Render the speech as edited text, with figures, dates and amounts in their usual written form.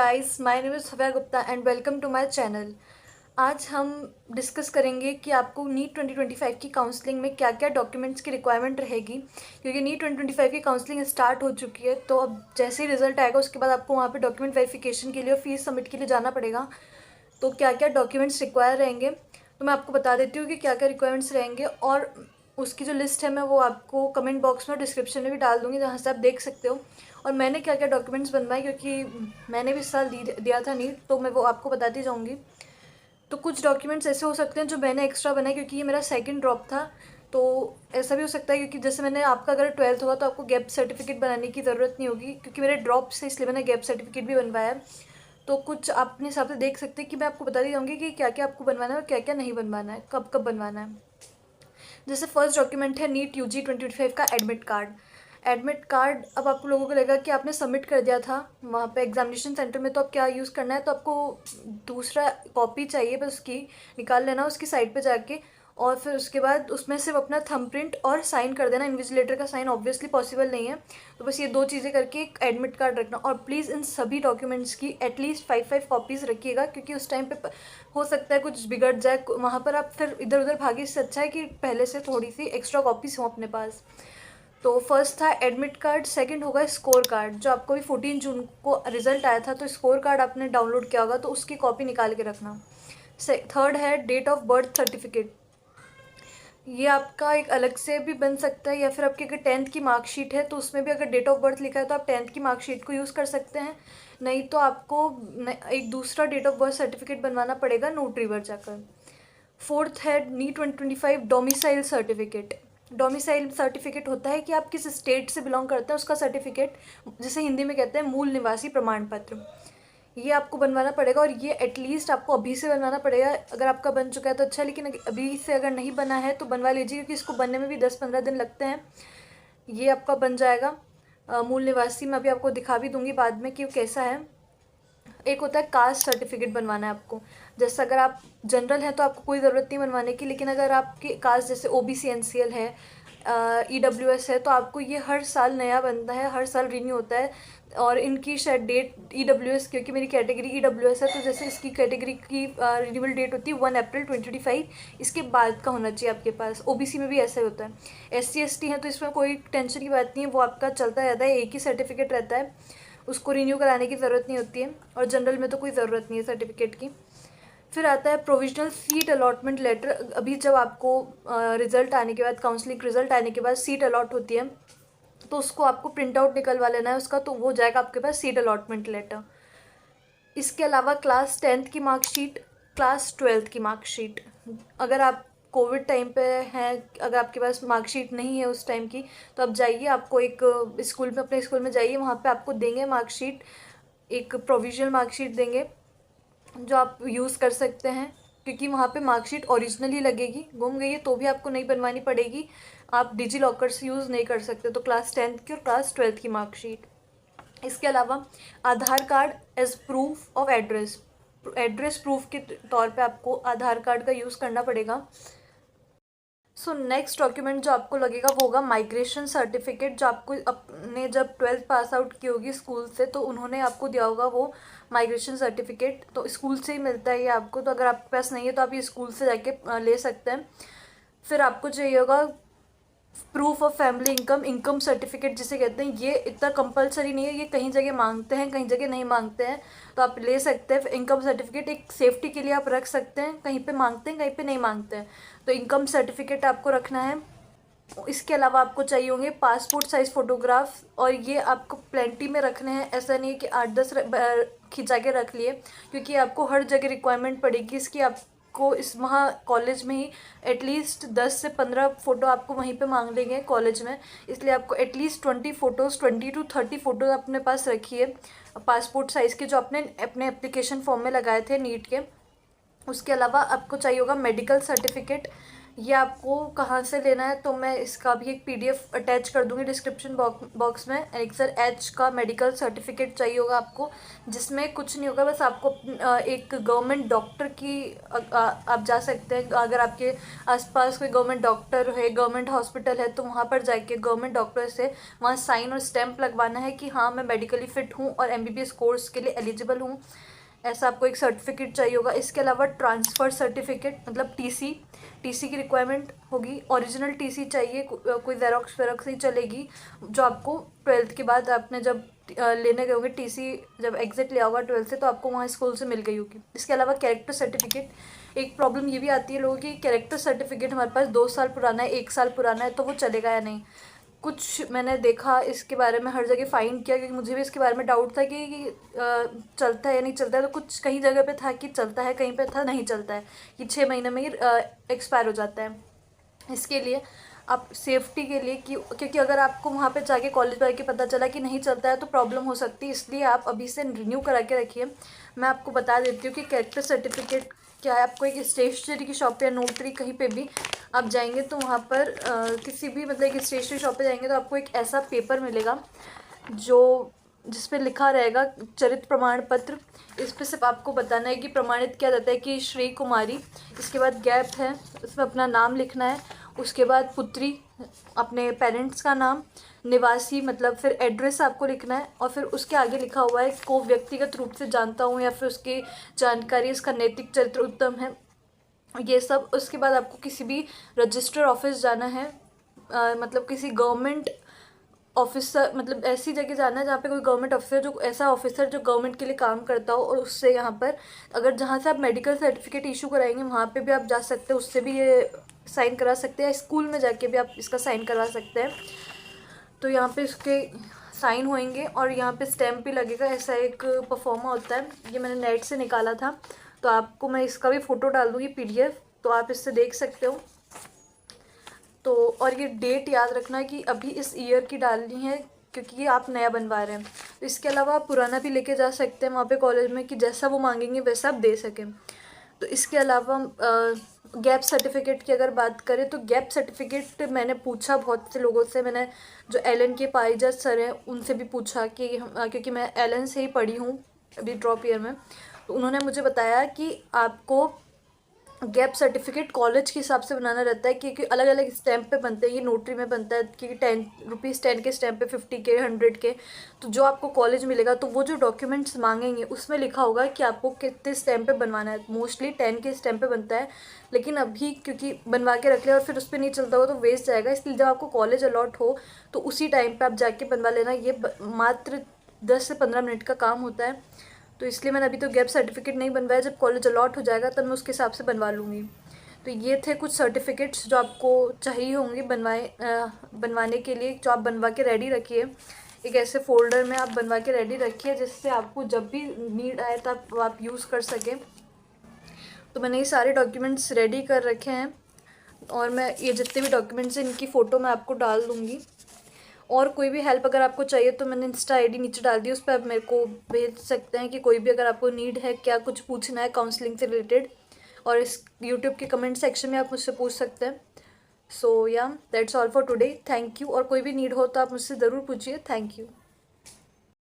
Guys, my name is Safiya Gupta and welcome to my channel. आज हम discuss करेंगे कि आपको नीट 2025 की काउंसलिंग में क्या क्या डॉक्यूमेंट्स की रिक्वायरमेंट रहेगी, क्योंकि नीट 2025 की काउंसलिंग स्टार्ट हो चुकी है। तो अब जैसे ही रिजल्ट आएगा उसके बाद आपको वहाँ पे डॉक्यूमेंट वेरिफिकेशन के लिए और फीस सबमिट के लिए जाना पड़ेगा। तो क्या क्या डॉक्यूमेंट्स रिक्वायर रहेंगे तो मैं आपको बता देती हूँ कि क्या क्या रिक्वायरमेंट्स रहेंगे, और उसकी जो लिस्ट है मैं वो आपको कमेंट बॉक्स में और डिस्क्रिप्शन में भी डाल दूँगी, जहाँ से आप देख सकते हो। और मैंने क्या क्या डॉक्यूमेंट्स बनवाए, क्योंकि मैंने भी इस साल दिया था नीट, तो मैं वो आपको बताती जाऊँगी। तो कुछ डॉक्यूमेंट्स ऐसे हो सकते हैं जो मैंने एक्स्ट्रा बनाए, क्योंकि ये मेरा सेकंड ड्रॉप था। तो ऐसा भी हो सकता है क्योंकि जैसे मैंने आपका अगर 12th होगा तो आपको गैप सर्टिफिकेट बनाने की ज़रूरत नहीं होगी, क्योंकि मेरे ड्रॉप से इसलिए मैंने गैप सर्टिफिकेट भी बनवाया है। तो कुछ आप अपने हिसाब से देख सकते हैं कि मैं आपको बता दी जाऊँगी कि क्या क्या आपको बनवाना है और क्या क्या नहीं बनवाना है, कब कब बनवाना है। जैसे फर्स्ट डॉक्यूमेंट है नीट यूजी 2025 का एडमिट कार्ड। एडमिट कार्ड अब आप लोगों को लगेगा कि आपने सबमिट कर दिया था वहाँ पे एग्जामिनेशन सेंटर में, तो अब क्या यूज़ करना है, तो आपको दूसरा कॉपी चाहिए, बस उसकी निकाल लेना उसकी साइड पे जाके, और फिर उसके बाद उसमें सिर्फ अपना थंब प्रिंट और साइन कर देना। इन्विजिलेटर का साइन ऑब्वियसली पॉसिबल नहीं है, तो बस ये दो चीज़ें करके एक एडमिट कार्ड रखना। और प्लीज़ इन सभी डॉक्यूमेंट्स की एटलीस्ट 5 कॉपीज़ रखिएगा, क्योंकि उस टाइम पे हो सकता है कुछ बिगड़ जाए वहाँ पर, आप फिर इधर उधर भागे। इससे अच्छा है कि पहले से थोड़ी सी एक्स्ट्रा कॉपीज़ हों अपने पास। तो फर्स्ट था एडमिट कार्ड, सेकंड होगा स्कोर कार्ड। जो आपको भी 14 जून को रिजल्ट आया था, तो स्कोर कार्ड आपने डाउनलोड किया होगा, तो उसकी कॉपी निकाल के रखना। थर्ड है डेट ऑफ बर्थ सर्टिफिकेट। ये आपका एक अलग से भी बन सकता है, या फिर आपकी अगर 10th की मार्कशीट है तो उसमें भी अगर डेट ऑफ बर्थ लिखा है तो आप 10th की मार्कशीट को यूज़ कर सकते हैं। नहीं तो आपको एक दूसरा डेट ऑफ बर्थ सर्टिफिकेट बनवाना पड़ेगा नोटरी पर जाकर। फोर्थ है NEET 2025 domicile certificate. Domicile certificate होता है कि आप किस स्टेट से बिलोंग करते हैं उसका सर्टिफिकेट, जिसे हिंदी में कहते हैं मूल निवासी प्रमाण पत्र। ये आपको बनवाना पड़ेगा, और ये एटलीस्ट आपको अभी से बनवाना पड़ेगा। अगर आपका बन चुका है तो अच्छा, लेकिन अभी से अगर नहीं बना है तो बनवा लीजिए, क्योंकि इसको बनने में भी 10-15 दिन लगते हैं। ये आपका बन जाएगा। मूल निवासी मैं अभी आपको दिखा भी दूंगी बाद में कि वो कैसा है। एक होता है कास्ट सर्टिफिकेट बनवाना है आपको। जैसे अगर आप जनरल हैं तो आपको कोई ज़रूरत नहीं बनवाने की, लेकिन अगर आपकी कास्ट जैसे ओबीसी एनसीएल है, ईडब्ल्यूएस है, तो आपको ये हर साल नया बनता है, हर साल रिन्यू होता है। और इनकी शायद डेट ईडब्ल्यूएस, क्योंकि मेरी कैटेगरी ईडब्ल्यूएस है, तो जैसे इसकी कैटेगरी की रिन्यूअल डेट होती है 1 अप्रैल 2025, इसके बाद का होना चाहिए आपके पास। ओबीसी में भी ऐसा ही होता है। एससी एसटी है तो इसमें कोई टेंशन की बात नहीं है, वो आपका चलता रहता है, एक ही सर्टिफिकेट रहता है, उसको रिन्यू कराने की ज़रूरत नहीं होती है। और जनरल में तो कोई ज़रूरत नहीं है सर्टिफिकेट की। फिर आता है प्रोविजनल सीट अलॉटमेंट लेटर। अभी जब आपको रिज़ल्ट आने के बाद, काउंसलिंग रिज़ल्ट आने के बाद सीट अलॉट होती है, तो उसको आपको प्रिंट आउट निकलवा लेना है उसका, तो वो हो जाएगा आपके पास सीट अलॉटमेंट लेटर। इसके अलावा क्लास 10th की मार्कशीट, क्लास 12th की मार्कशीट। अगर आप कोविड टाइम पे हैं, अगर आपके पास मार्कशीट नहीं है उस टाइम की, तो आप जाइए, आपको एक स्कूल में, अपने स्कूल में जाइए, वहाँ पे आपको देंगे मार्कशीट, एक प्रोविजनल मार्कशीट देंगे जो आप यूज़ कर सकते हैं, क्योंकि वहाँ पे मार्कशीट ओरिजिनल ही लगेगी। गुम गई है तो भी आपको नहीं बनवानी पड़ेगी, आप डिजी लॉकर से यूज़ नहीं कर सकते। तो क्लास 10th की और क्लास 12th की मार्कशीट। इसके अलावा Aadhaar card as proof of address. Address proof के तौर पे आपको आधार कार्ड का यूज़ करना पड़ेगा। सो नेक्स्ट डॉक्यूमेंट जो आपको लगेगा वो होगा माइग्रेशन सर्टिफिकेट। जो आपको अपने जब 12th पास आउट की होगी स्कूल से, तो उन्होंने आपको दिया होगा वो माइग्रेशन सर्टिफिकेट, तो स्कूल से ही मिलता है ये आपको। तो अगर आपके पास नहीं है तो आप ये स्कूल से जाके ले सकते हैं। फिर आपको चाहिए होगा proof of family income, income certificate जिसे कहते हैं। ये इतना कंपलसरी नहीं है, ये कहीं जगह मांगते हैं, कहीं जगह नहीं मांगते हैं, तो आप ले सकते हैं। इनकम सर्टिफिकेट एक सेफ्टी के लिए आप रख सकते हैं, कहीं पे मांगते हैं कहीं पे नहीं मांगते हैं, तो इनकम सर्टिफिकेट आपको रखना है। इसके अलावा आपको चाहिए होंगे पासपोर्ट साइज़ फ़ोटोग्राफ, और ये आपको प्लेंटी में रखने हैं। ऐसा नहीं है कि 8-10 खिंचा के रख लिए, क्योंकि आपको हर जगह रिक्वायरमेंट पड़ेगी इसकी। आपको इस वहाँ कॉलेज में ही एटलीस्ट 10 से 15 फ़ोटो आपको वहीं पे मांग लेंगे कॉलेज में, इसलिए आपको एटलीस्ट 20 फ़ोटोज़, 20 to 30 फ़ोटोज़ अपने पास रखिए पासपोर्ट साइज़ के, जो आपने अपने एप्लीकेशन फॉर्म में लगाए थे नीट के। उसके अलावा आपको चाहिए होगा मेडिकल सर्टिफिकेट। ये आपको कहाँ से लेना है तो मैं इसका भी एक पीडीएफ अटैच कर दूंगी डिस्क्रिप्शन बॉक्स में। एनेक्सर एच का मेडिकल सर्टिफिकेट चाहिए होगा आपको, जिसमें कुछ नहीं होगा, बस आपको एक गवर्नमेंट डॉक्टर की आप जा सकते हैं। अगर आपके आसपास कोई गवर्नमेंट डॉक्टर है, गवर्नमेंट हॉस्पिटल है, तो वहाँ पर जाके गवर्नमेंट डॉक्टर से वहाँ साइन और स्टैंप लगवाना है कि हाँ मैं मेडिकली फ़िट हूँ और एमबीबीएस कोर्स के लिए एलिजिबल हूँ। ऐसा आपको एक सर्टिफिकेट चाहिए होगा। इसके अलावा ट्रांसफ़र सर्टिफिकेट मतलब टीसी की रिक्वायरमेंट होगी। ओरिजिनल टीसी चाहिए, कोई ज़ेरॉक्स वेरॉक्स नहीं चलेगी, जो आपको 12th के बाद आपने जब लेने गए होंगे टीसी, जब एग्जिट लिया होगा 12th से, तो आपको वहाँ स्कूल से मिल गई होगी। इसके अलावा कैरेक्टर सर्टिफिकेट। एक प्रॉब्लम ये भी आती है लोगों की, कैरेक्टर सर्टिफिकेट हमारे पास 2 साल पुराना है, 1 साल पुराना है, तो वो चलेगा या नहीं। कुछ मैंने देखा इसके बारे में, हर जगह फाइंड किया, क्योंकि मुझे भी इसके बारे में डाउट था कि चलता है या नहीं चलता है। तो कुछ कहीं जगह पे था कि चलता है, कहीं पे था नहीं चलता है, कि 6 महीने में ही एक्सपायर हो जाता है। इसके लिए आप सेफ्टी के लिए क्योंकि अगर आपको वहाँ पे जाके कॉलेज में आके पता चला कि नहीं चलता है तो प्रॉब्लम हो सकती है, इसलिए आप अभी से रिन्यू करा के रखिए। मैं आपको बता देती हूँ कि कैरेक्टर सर्टिफिकेट क्या है। आपको एक स्टेशनरी की शॉप या नोटरी कहीं पे भी आप जाएंगे तो वहाँ पर किसी भी मतलब एक स्टेशनरी शॉप पे जाएंगे तो आपको एक ऐसा पेपर मिलेगा जो जिस पे लिखा रहेगा चरित्र प्रमाण पत्र। इस पे सिर्फ आपको बताना है कि प्रमाणित किया जाता है कि श्री कुमारी, इसके बाद गैप है, इसमें अपना नाम लिखना है, उसके बाद पुत्री, अपने पेरेंट्स का नाम, निवासी मतलब फिर एड्रेस आपको लिखना है, और फिर उसके आगे लिखा हुआ है को व्यक्तिगत रूप से जानता हूँ या फिर उसकी जानकारी, इसका नैतिक चरित्र उत्तम है, ये सब। उसके बाद आपको किसी भी रजिस्टर ऑफिस जाना है, मतलब किसी गवर्नमेंट ऑफिसर, मतलब ऐसी जगह जाना है जहाँ पे कोई गवर्नमेंट ऑफिसर, जो ऐसा ऑफिसर जो गवर्नमेंट के लिए काम करता हो, और उससे यहाँ पर अगर जहाँ से आप मेडिकल सर्टिफिकेट इशू कराएंगे वहाँ पे भी आप जा सकते हैं, उससे भी ये साइन करा सकते हैं। स्कूल में जाके भी आप इसका साइन करवा सकते हैं। तो यहाँ पे इसके साइन होंगे और यहाँ पे स्टैम्प भी लगेगा। ऐसा एक परफॉर्मा होता है, ये मैंने नेट से निकाला था, तो आपको मैं इसका भी फ़ोटो डाल दूँगी पीडीएफ, तो आप इससे देख सकते हो। तो और ये डेट याद रखना कि अभी इस ईयर की डालनी है, क्योंकि ये आप नया बनवा रहे हैं। तो इसके अलावा आप पुराना भी लेके जा सकते हैं वहाँ पे कॉलेज में, कि जैसा वो मांगेंगे वैसा आप दे सकें। तो इसके अलावा गैप सर्टिफिकेट की अगर बात करें तो गैप सर्टिफिकेट मैंने पूछा बहुत से लोगों से, मैंने जो एलन के पारिजात सर हैं उनसे भी पूछा कि क्योंकि मैं एलन से ही पढ़ी हूँ अभी ड्रॉप ईयर में, तो उन्होंने मुझे बताया कि आपको गैप सर्टिफिकेट कॉलेज के हिसाब से बनाना रहता है, क्योंकि अलग अलग स्टैम्प पे बनते हैं। ये नोटरी में बनता है क्योंकि 10 के स्टैम्प पे 50 के 100 के, तो जो आपको कॉलेज मिलेगा तो वो जो डॉक्यूमेंट्स मांगेंगे उसमें लिखा होगा कि आपको कितने स्टैम्प पे बनवाना है। मोस्टली 10 के स्टैम्प पे बनता है, लेकिन अभी क्योंकि बनवा के रख लिया और फिर उस पर नहीं चलता हो तो वेस्ट जाएगा, इसलिए जब आपको कॉलेज अलॉट हो तो उसी टाइम पर आप जाके बनवा लेना। ये मात्र 10 से 15 मिनट का काम होता है। तो इसलिए मैंने अभी तो गैप सर्टिफिकेट नहीं बनवाया, जब कॉलेज अलॉट हो जाएगा तब मैं उसके हिसाब से बनवा लूँगी। तो ये थे कुछ सर्टिफिकेट्स जो आपको चाहिए होंगे बनवाने के लिए, जो आप बनवा के रेडी रखिए। एक ऐसे फोल्डर में आप बनवा के रेडी रखिए जिससे आपको जब भी नीड आए तब आप यूज़ कर सकें। तो मैंने ये सारे डॉक्यूमेंट्स रेडी कर रखे हैं, और मैं ये जितने भी डॉक्यूमेंट्स हैं इनकी फ़ोटो मैं आपको डाल दूँगी। और कोई भी हेल्प अगर आपको चाहिए तो मैंने इंस्टा आईडी नीचे डाल दी, उस पर आप मेरे को भेज सकते हैं कि कोई भी अगर आपको नीड है, क्या कुछ पूछना है काउंसलिंग से रिलेटेड, और इस यूट्यूब के कमेंट सेक्शन में आप मुझसे पूछ सकते हैं। सो या that's all for today, thank you. और कोई भी नीड हो तो आप मुझसे ज़रूर पूछिए। Thank you.